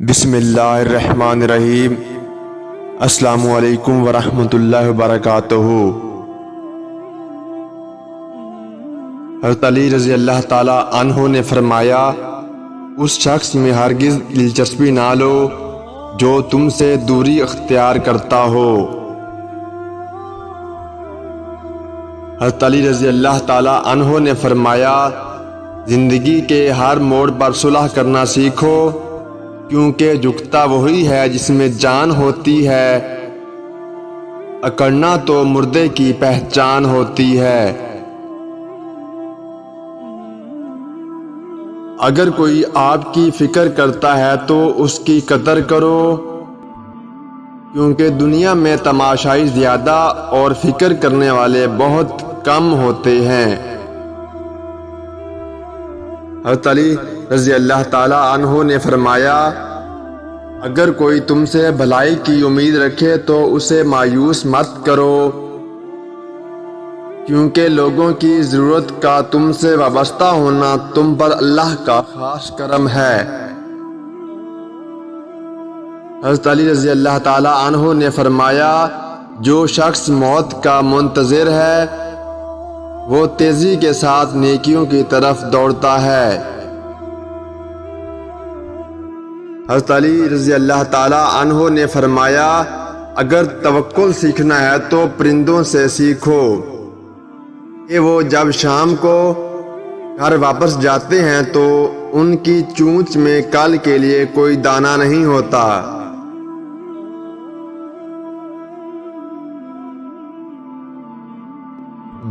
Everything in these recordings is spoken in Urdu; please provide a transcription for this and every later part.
بسم اللہ الرحمن الرحیم۔ السلام علیکم ورحمۃ اللہ وبرکاتہ۔ حضرت علی رضی اللہ تعالی عنہ نے فرمایا، اس شخص میں ہرگز دلچسپی نہ لو جو تم سے دوری اختیار کرتا ہو۔ حضرت علی رضی اللہ تعالی عنہ نے فرمایا، زندگی کے ہر موڑ پر صلح کرنا سیکھو، کیونکہ جھکتا وہی ہے جس میں جان ہوتی ہے، اکڑنا تو مردے کی پہچان ہوتی ہے۔ اگر کوئی آپ کی فکر کرتا ہے تو اس کی قدر کرو، کیونکہ دنیا میں تماشائی زیادہ اور فکر کرنے والے بہت کم ہوتے ہیں۔ حضرت علی رضی اللہ تعالی عنہ نے فرمایا، اگر کوئی تم سے بھلائی کی امید رکھے تو اسے مایوس مت کرو، کیونکہ لوگوں کی ضرورت کا تم سے وابستہ ہونا تم پر اللہ کا خاص کرم ہے۔ حضرت علی رضی اللہ تعالی عنہ نے فرمایا، جو شخص موت کا منتظر ہے وہ تیزی کے ساتھ نیکیوں کی طرف دوڑتا ہے۔ حضرت علی رضی اللہ تعالی عنہ نے فرمایا، اگر توکل سیکھنا ہے تو پرندوں سے سیکھو کہ وہ جب شام کو گھر واپس جاتے ہیں تو ان کی چونچ میں کل کے لیے کوئی دانہ نہیں ہوتا۔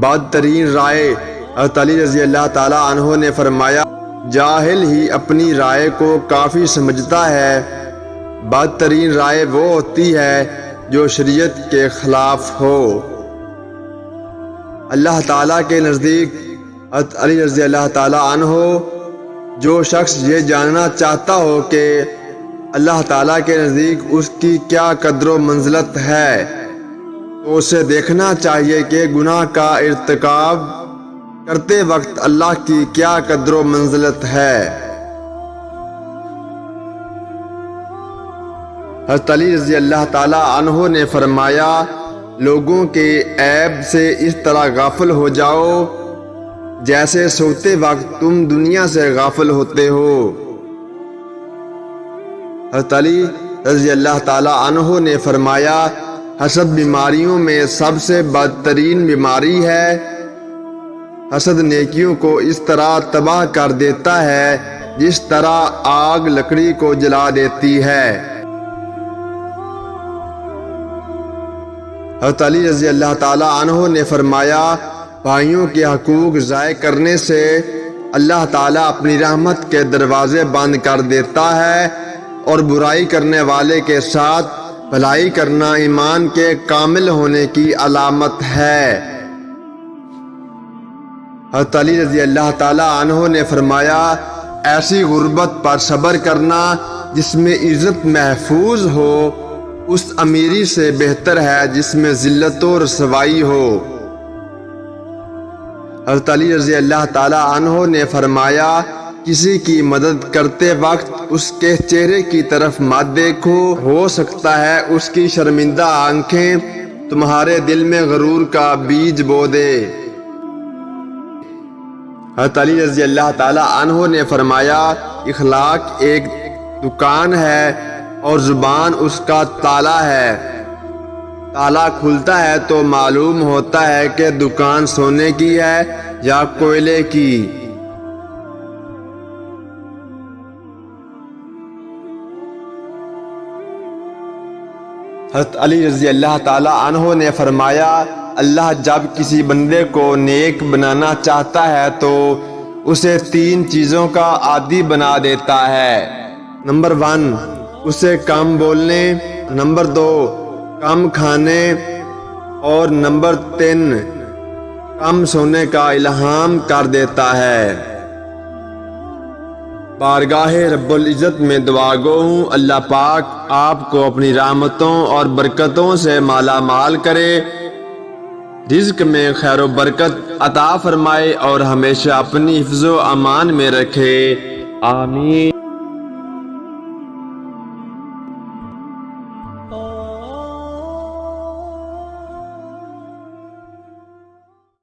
بدترین رائے، حضرت علی رضی اللہ تعالی عنہ نے فرمایا، جاہل ہی اپنی رائے کو کافی سمجھتا ہے، بدترین رائے وہ ہوتی ہے جو شریعت کے خلاف ہو۔ اللہ تعالیٰ کے نزدیک حضرت علی رضی اللہ تعالی عنہ، جو شخص یہ جاننا چاہتا ہو کہ اللہ تعالیٰ کے نزدیک اس کی کیا قدر و منزلت ہے تو اسے دیکھنا چاہیے کہ گناہ کا ارتکاب کرتے وقت اللہ کی کیا قدر و منزلت ہے۔ حضرت علی رضی اللہ تعالی عنہ نے فرمایا، لوگوں کے عیب سے اس طرح غافل ہو جاؤ جیسے سوتے وقت تم دنیا سے غافل ہوتے ہو۔ حضرت علی رضی اللہ تعالی عنہ نے فرمایا، حسد بیماریوں میں سب سے بدترین بیماری ہے۔ حسد نیکیوں کو اس طرح تباہ کر دیتا ہے جس طرح آگ لکڑی کو جلا دیتی ہے۔ حضرت علی رضی اللہ تعالی عنہ نے فرمایا، بھائیوں کے حقوق ضائع کرنے سے اللہ تعالیٰ اپنی رحمت کے دروازے بند کر دیتا ہے، اور برائی کرنے والے کے ساتھ بھلائی کرنا ایمان کے کامل ہونے کی علامت ہے۔ حضرت علی رضی اللہ تعالی عنہ نے فرمایا، ایسی غربت پر صبر کرنا جس میں عزت محفوظ ہو اس امیری سے بہتر ہے جس میں ذلت و رسوائی ہو۔ حضرت علی رضی اللہ تعالی عنہ نے فرمایا، کسی کی مدد کرتے وقت اس کے چہرے کی طرف مت دیکھو، ہو سکتا ہے اس کی شرمندہ آنکھیں تمہارے دل میں غرور کا بیج بو دے۔ حضرت علی رضی اللہ تعالی عنہ نے فرمایا، اخلاق ایک دکان ہے اور زبان اس کا تالا ہے، تالا کھلتا ہے تو معلوم ہوتا ہے کہ دکان سونے کی ہے یا کوئلے کی۔ حضرت علی رضی اللہ تعالی عنہ نے فرمایا، اللہ جب کسی بندے کو نیک بنانا چاہتا ہے تو اسے 3 چیزوں کا عادی بنا دیتا ہے۔ نمبر 1، اسے کم بولنے، نمبر 2، کم کھانے، اور نمبر 3، کم سونے کا الہام کر دیتا ہے۔ بارگاہ رب العزت میں دعا گو ہوں، اللہ پاک آپ کو اپنی رحمتوں اور برکتوں سے مالا مال کرے، رزق میں خیر و برکت عطا فرمائے اور ہمیشہ اپنی حفظ و امان میں رکھے، آمین۔ Oh